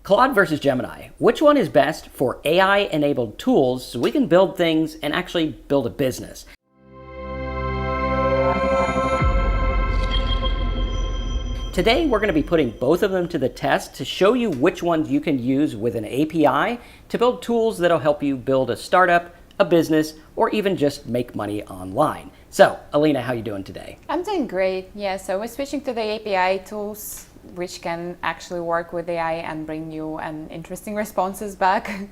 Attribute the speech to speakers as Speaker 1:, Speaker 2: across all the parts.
Speaker 1: Claude versus Gemini. Which one is best for AI-enabled tools so we can build things and actually build a business? Today, we're going to be putting both of them to the test to show you which ones you can use with an API to build tools that'll help you build a startup, a business, or even just make money online. So, Alina, how you doing today?
Speaker 2: I'm doing great. Yeah, so we're switching to the API tools, which can actually work with AI and bring you an interesting responses back.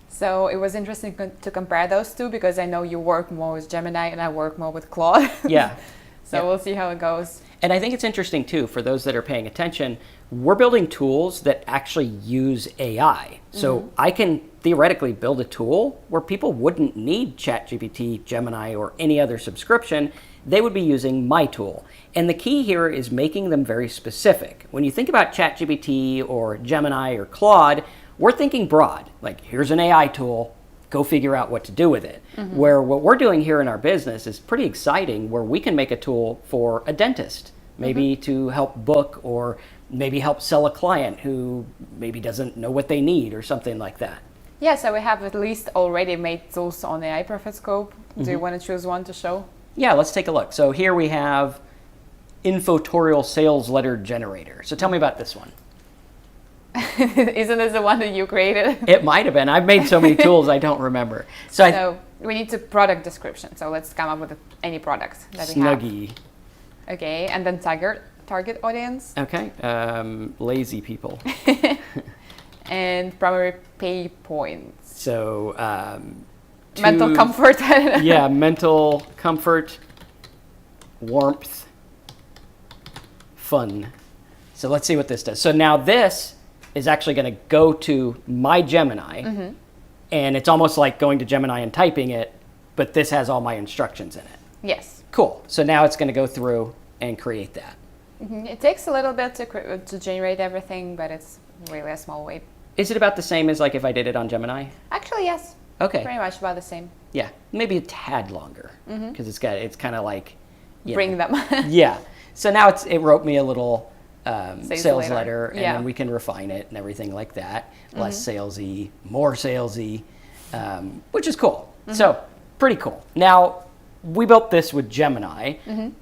Speaker 2: So it was interesting to compare those two because I know you work more with Gemini and I work more with Claude.
Speaker 1: Yeah.
Speaker 2: So we'll see how it goes.
Speaker 1: And I think it's interesting too, for those that are paying attention, we're building tools that actually use AI. So I can theoretically build a tool where people wouldn't need ChatGPT, Gemini, or any other subscription. They would be using my tool. And the key here is making them very specific. When you think about ChatGPT or Gemini or Claude, we're thinking broad, like here's an AI tool, go figure out what to do with it. Where what we're doing here in our business is pretty exciting, where we can make a tool for a dentist, maybe to help book or maybe help sell a client who maybe doesn't know what they need or something like that.
Speaker 2: Yeah, so we have at least already made tools on AI Profit Scope. Do you want to choose one to show?
Speaker 1: Yeah, let's take a look. So here we have Infotorial Sales Letter Generator. So tell me about this one.
Speaker 2: Isn't this the one that you created?
Speaker 1: It might have been. I've made so many tools I don't remember.
Speaker 2: So we need to product description. So let's come up with any product that we have.
Speaker 1: Snuggie.
Speaker 2: Okay, and then target audience.
Speaker 1: Okay, lazy people.
Speaker 2: And primary pay points.
Speaker 1: So
Speaker 2: mental comfort.
Speaker 1: Yeah, mental comfort, warmth, fun. So let's see what this does. So now this is actually going to go to my Gemini, and it's almost like going to Gemini and typing it, but this has all my instructions in it.
Speaker 2: Yes.
Speaker 1: Cool. So now it's going to go through and create that.
Speaker 2: It takes a little bit to generate everything, but it's really a small wait.
Speaker 1: Is it about the same as like if I did it on Gemini?
Speaker 2: Actually, yes.
Speaker 1: Okay.
Speaker 2: Pretty much about the same.
Speaker 1: Yeah, maybe a tad longer because it's kind of like
Speaker 2: bring them.
Speaker 1: Yeah. So now it wrote me a little sales letter, and
Speaker 2: yeah.
Speaker 1: then we can refine it and everything like that. Less salesy, more salesy, which is cool. So pretty cool. Now we built this with Gemini.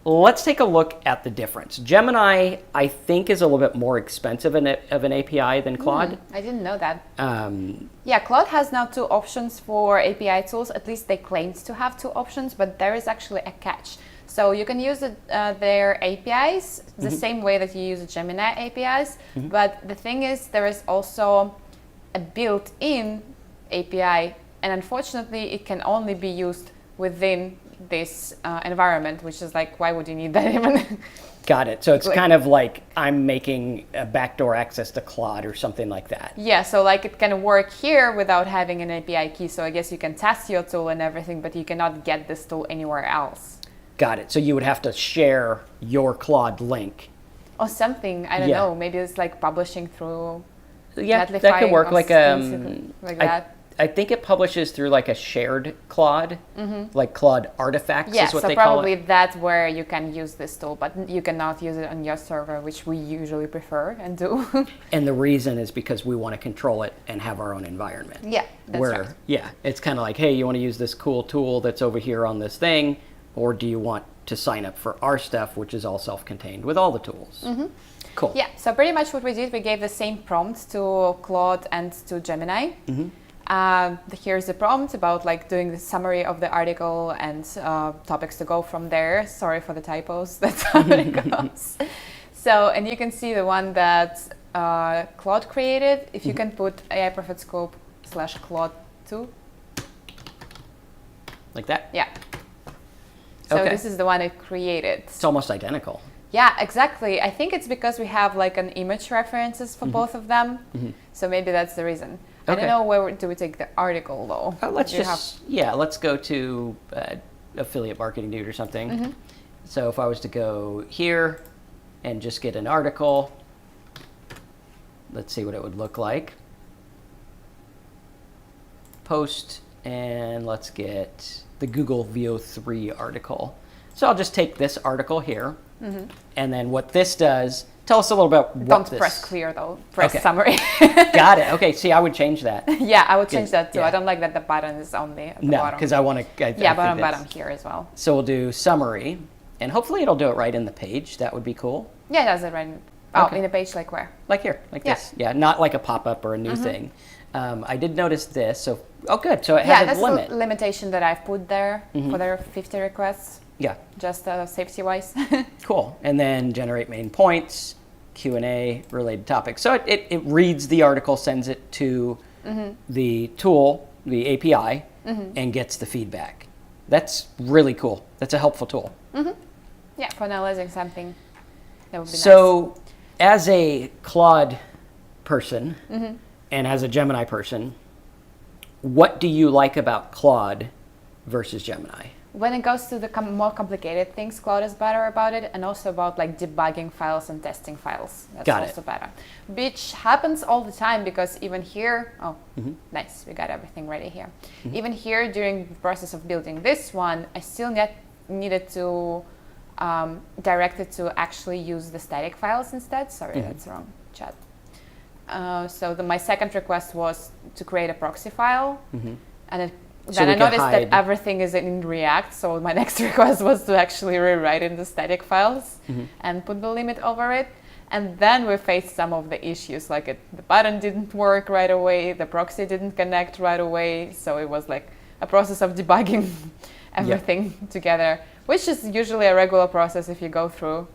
Speaker 1: Let's take a look at the difference. Gemini, I think, is a little bit more expensive of an API than Claude.
Speaker 2: I didn't know that. Yeah, Claude has now 2 options for API tools. At least they claimed to have 2 options, but there is actually a catch. So you can use their APIs the same way that you use the Gemini APIs, but the thing is there is also a built-in API, and unfortunately it can only be used within this environment, which is like, why would you need that even?
Speaker 1: Got it. So it's kind of like I'm making a backdoor access to Claude or something like that.
Speaker 2: Yeah, so like it can work here without having an API key. So I guess you can test your tool and everything, but you cannot get this tool anywhere else.
Speaker 1: Got it. So you would have to share your Claude link.
Speaker 2: Or something, I don't know. Maybe it's like publishing through
Speaker 1: Netlify, that could work like
Speaker 2: that.
Speaker 1: I think it publishes through like a shared Claude, like Claude artifacts is what they call it.
Speaker 2: Yeah, so probably that's where you can use this tool, but you cannot use it on your server, which we usually prefer and do.
Speaker 1: And the reason is because we want to control it and have our own environment.
Speaker 2: Yeah, that's right.
Speaker 1: Yeah, it's kind of like, hey, you want to use this cool tool that's over here on this thing, or do you want to sign up for our stuff, which is all self-contained with all the tools? Cool.
Speaker 2: Yeah, so pretty much what we did, we gave the same prompt to Claude and to Gemini. Here's the prompt about like doing the summary of the article and topics to go from there. Sorry for the typos, that's how it goes. So, and you can see the one that Claude created. If you can put AI Profit Scope /Claude 2.
Speaker 1: Like that?
Speaker 2: Yeah. So this is the one it created.
Speaker 1: It's almost identical.
Speaker 2: Yeah, exactly. I think it's because we have like an image references for both of them. So maybe that's the reason. I don't know, where do we take the article though?
Speaker 1: Let's go to Affiliate Marketing Dude or something. So if I was to go here and just get an article, let's see what it would look like. Post, and let's get the Google VO3 article. So I'll just take this article here, and then what this does tell us a little about what
Speaker 2: Don't
Speaker 1: this...
Speaker 2: press clear though. Press
Speaker 1: Okay.
Speaker 2: summary.
Speaker 1: Got it. Okay, see, I would change that.
Speaker 2: Yeah, I would change that too.
Speaker 1: Yeah.
Speaker 2: I don't like that the button is only at the
Speaker 1: No,
Speaker 2: bottom.
Speaker 1: because I want to...
Speaker 2: Yeah, bottom here as well.
Speaker 1: So we'll do summary, and hopefully it'll do it right in the page. That would be cool.
Speaker 2: Yeah, it does it right.
Speaker 1: Okay.
Speaker 2: In the page, like where?
Speaker 1: Like here, like
Speaker 2: Yeah.
Speaker 1: this. Yeah, not like a pop-up or a new thing. I did notice this, so... Oh, good. So it
Speaker 2: Yeah,
Speaker 1: has
Speaker 2: that's
Speaker 1: a limit.
Speaker 2: the limitation that I've put there for their 50 requests,
Speaker 1: Yeah,
Speaker 2: just safety-wise.
Speaker 1: cool. And then generate main points, Q&A, related topics. So it reads the article, sends it to the tool, the API, and gets the feedback. That's really cool. That's a helpful tool.
Speaker 2: Yeah, for analyzing something, that would be nice.
Speaker 1: So as a Claude person and as a Gemini person, what do you like about Claude versus Gemini?
Speaker 2: When it goes to the more complicated things, Claude is better about it, and also about like debugging files and testing files. That's
Speaker 1: Got it.
Speaker 2: also better. Which happens all the time because even here, nice, we got everything ready here. Even here during the process of building this one, I still needed to direct it to actually use the static files instead. Sorry, that's wrong chat. So my second request was to create a proxy file, and
Speaker 1: So
Speaker 2: then
Speaker 1: we
Speaker 2: I
Speaker 1: could
Speaker 2: noticed
Speaker 1: hide-
Speaker 2: that everything is in React. So my next request was to actually rewrite in the static files and put the limit over it. And then we faced some of the issues, like the button didn't work right away, the proxy didn't connect right away. So it was like a process of debugging everything together, which is usually a regular process if you go through.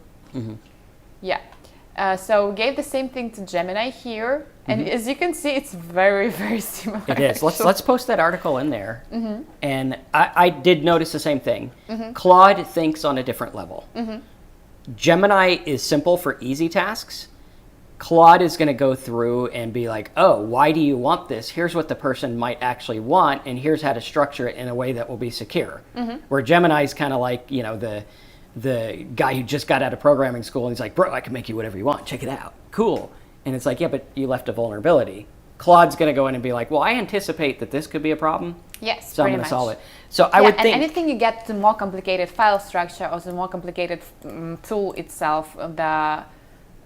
Speaker 2: Yeah. So gave the same thing to Gemini here, and as you can see, it's very, very similar.
Speaker 1: It is.
Speaker 2: actually.
Speaker 1: Let's post that article in there. And I did notice the same thing. Claude thinks on a different level. Gemini is simple for easy tasks. Claude is going to go through and be like, oh, why do you want this? Here's what the person might actually want, and here's how to structure it in a way that will be secure. Where Gemini is kind of like, you know, the guy who just got out of programming school, and he's like, bro, I can make you whatever you want. Check it out. Cool. And it's like, yeah, but you left a vulnerability. Claude's going to go in and be like, well, I anticipate that this could be a problem.
Speaker 2: Yes,
Speaker 1: So I'm
Speaker 2: pretty
Speaker 1: going to
Speaker 2: much.
Speaker 1: solve it. So I would
Speaker 2: and
Speaker 1: think...
Speaker 2: anything you get to more complicated file structure or the more complicated tool itself, the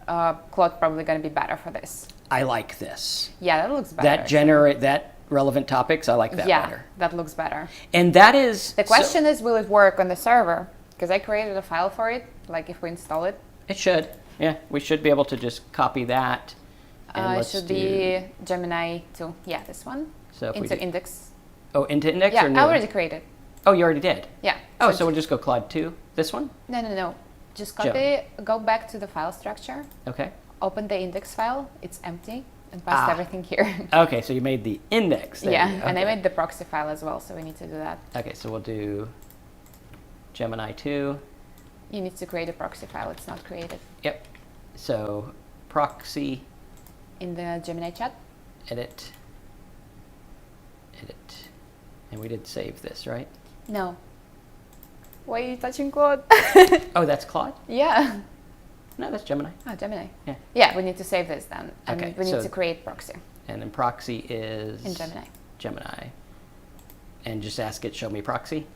Speaker 2: Claude probably going to be better for this.
Speaker 1: I like this.
Speaker 2: Yeah, that looks better.
Speaker 1: That relevant topics, I like that
Speaker 2: yeah,
Speaker 1: better.
Speaker 2: that looks better.
Speaker 1: And that is...
Speaker 2: The question is, will it work on the server? Because I created a file for it, like if we install it.
Speaker 1: It should. Yeah, we should be able to just copy that. And
Speaker 2: It
Speaker 1: let's
Speaker 2: should
Speaker 1: do...
Speaker 2: be Gemini 2. Yeah, this one.
Speaker 1: So if we
Speaker 2: Into
Speaker 1: do-
Speaker 2: index.
Speaker 1: Oh, into index
Speaker 2: Yeah,
Speaker 1: or new?
Speaker 2: I already created.
Speaker 1: Oh, you already did?
Speaker 2: Yeah.
Speaker 1: Oh, so we'll just go Claude 2? This one?
Speaker 2: No. Just copy, go back to the file structure,
Speaker 1: Okay.
Speaker 2: open the index file, it's empty, and paste everything here.
Speaker 1: Okay, so you made the index there.
Speaker 2: Yeah, and I
Speaker 1: Okay.
Speaker 2: made the proxy file as well, so we need to do that.
Speaker 1: Okay, so we'll do Gemini 2.
Speaker 2: You need to create a proxy file, it's not created.
Speaker 1: Yep. So proxy,
Speaker 2: In the Gemini chat?
Speaker 1: edit. And we did save this, right?
Speaker 2: No. Why are you touching Claude?
Speaker 1: Oh, that's Claude?
Speaker 2: Yeah.
Speaker 1: No, that's Gemini.
Speaker 2: Oh, Gemini.
Speaker 1: Yeah.
Speaker 2: Yeah, we need to save this then. And
Speaker 1: Okay,
Speaker 2: we need
Speaker 1: so-
Speaker 2: to create proxy
Speaker 1: And then proxy is...
Speaker 2: in Gemini.
Speaker 1: Gemini. And just ask it, show me proxy.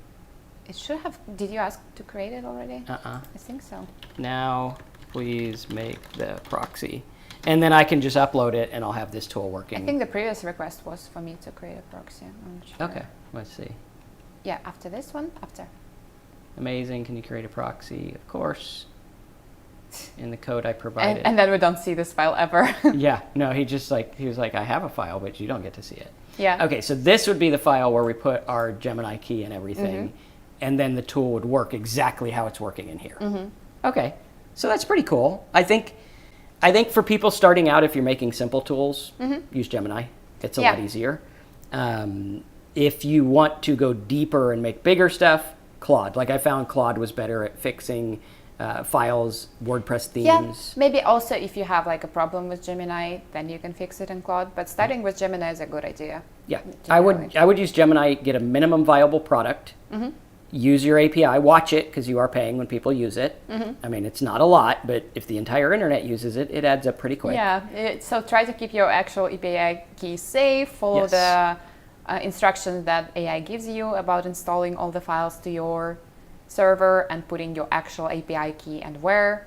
Speaker 2: It should have, did you ask to create it already?
Speaker 1: Uh-uh.
Speaker 2: I think so.
Speaker 1: Now, please make the proxy. And then I can just upload it and I'll have this tool working.
Speaker 2: I think the previous request was for me to create a proxy. I'm not sure.
Speaker 1: Okay, let's see.
Speaker 2: Yeah, after this one? After.
Speaker 1: Amazing, can you create a proxy? Of course. In the code I provided.
Speaker 2: And then we don't see this file ever.
Speaker 1: Yeah, no, he was like, I have a file, but you don't get to see it.
Speaker 2: Yeah.
Speaker 1: Okay, so this would be the file where we put our Gemini key and everything, and then the tool would work exactly how it's working in here. Okay, so that's pretty cool. I think for people starting out, if you're making simple tools, use Gemini. It's a lot easier. If you want to go deeper and make bigger stuff, Claude. Like I found Claude was better at fixing files, WordPress themes.
Speaker 2: Yeah, maybe also if you have like a problem with Gemini, then you can fix it in Claude. But starting with Gemini is a good idea.
Speaker 1: Yeah, I would use Gemini, get a minimum viable product, use your API, watch it because you are paying when people use it. I mean, it's not a lot, but if the entire internet uses it, it adds up pretty quick.
Speaker 2: Yeah, so try to keep your actual API key safe, follow
Speaker 1: Yes.
Speaker 2: the instructions that AI gives you about installing all the files to your server and putting your actual API key and where.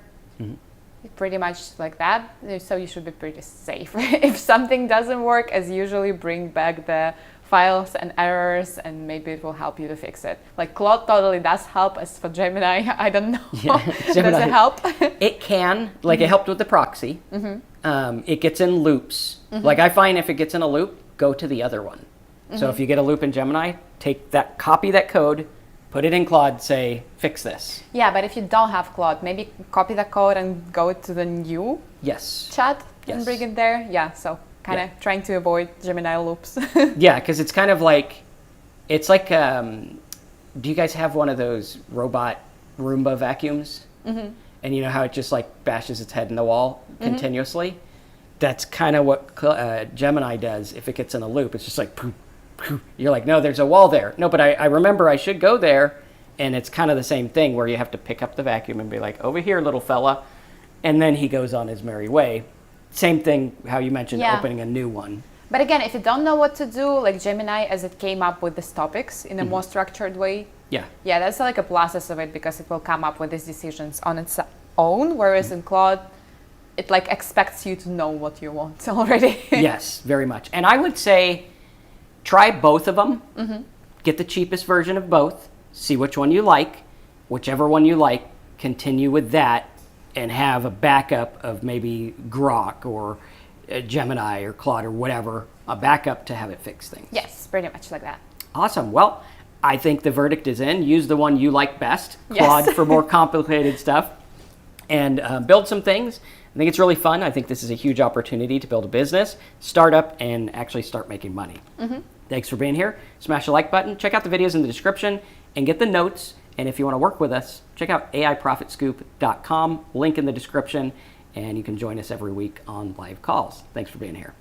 Speaker 2: pretty much like that. So you should be pretty safe. If something doesn't work, as usually bring back the files and errors, and maybe it will help you to fix it. Like Claude totally does help. As for Gemini, I don't know.
Speaker 1: Yeah,
Speaker 2: Does it help?
Speaker 1: It can, like it helped with the proxy. It gets in loops. Like I find if it gets in a loop, go to the other one. So if you get a loop in Gemini, copy that code, put it in Claude, say, fix this.
Speaker 2: Yeah, but if you don't have Claude, maybe copy the code and go to the new chat and bring it there. Yeah, so kind of trying to avoid Gemini loops.
Speaker 1: Yeah, because it's kind of like, it's like, do you guys have one of those robot Roomba vacuums? And you know how it just like bashes its head in the wall continuously? That's kind of what Gemini does if it gets in a loop. It's just like, poof, poof. You're like, no, there's a wall there. No, but I remember I should go there. And it's kind of the same thing where you have to pick up the vacuum and be like, over here, little fella. And then he goes on his merry way. Same thing, how you mentioned opening a new one.
Speaker 2: But again, if you don't know what to do, like Gemini, as it came up with these topics in a more structured way, yeah, that's like a process of it, because it will come up with these decisions on its own, whereas in Claude, it like expects you to know what you want already.
Speaker 1: Yes, very much. And I would say try both of them. Get the cheapest version of both. See which one you like. Whichever one you like, continue with that, and have a backup of maybe Grok or Gemini or Claude or whatever, a backup to have it fix things.
Speaker 2: Yes, pretty much like that.
Speaker 1: Awesome. Well, I think the verdict is in. Use the one you like best, Claude, for more complicated stuff, and build some things. I think it's really fun. I think this is a huge opportunity to build a business, start up, and actually start making money. Thanks for being here. Smash the like button. Check out the videos in the description and get the notes. And if you want to work with us, check out aiprofitscoop.com, link in the description, and you can join us every week on live calls. Thanks for being here.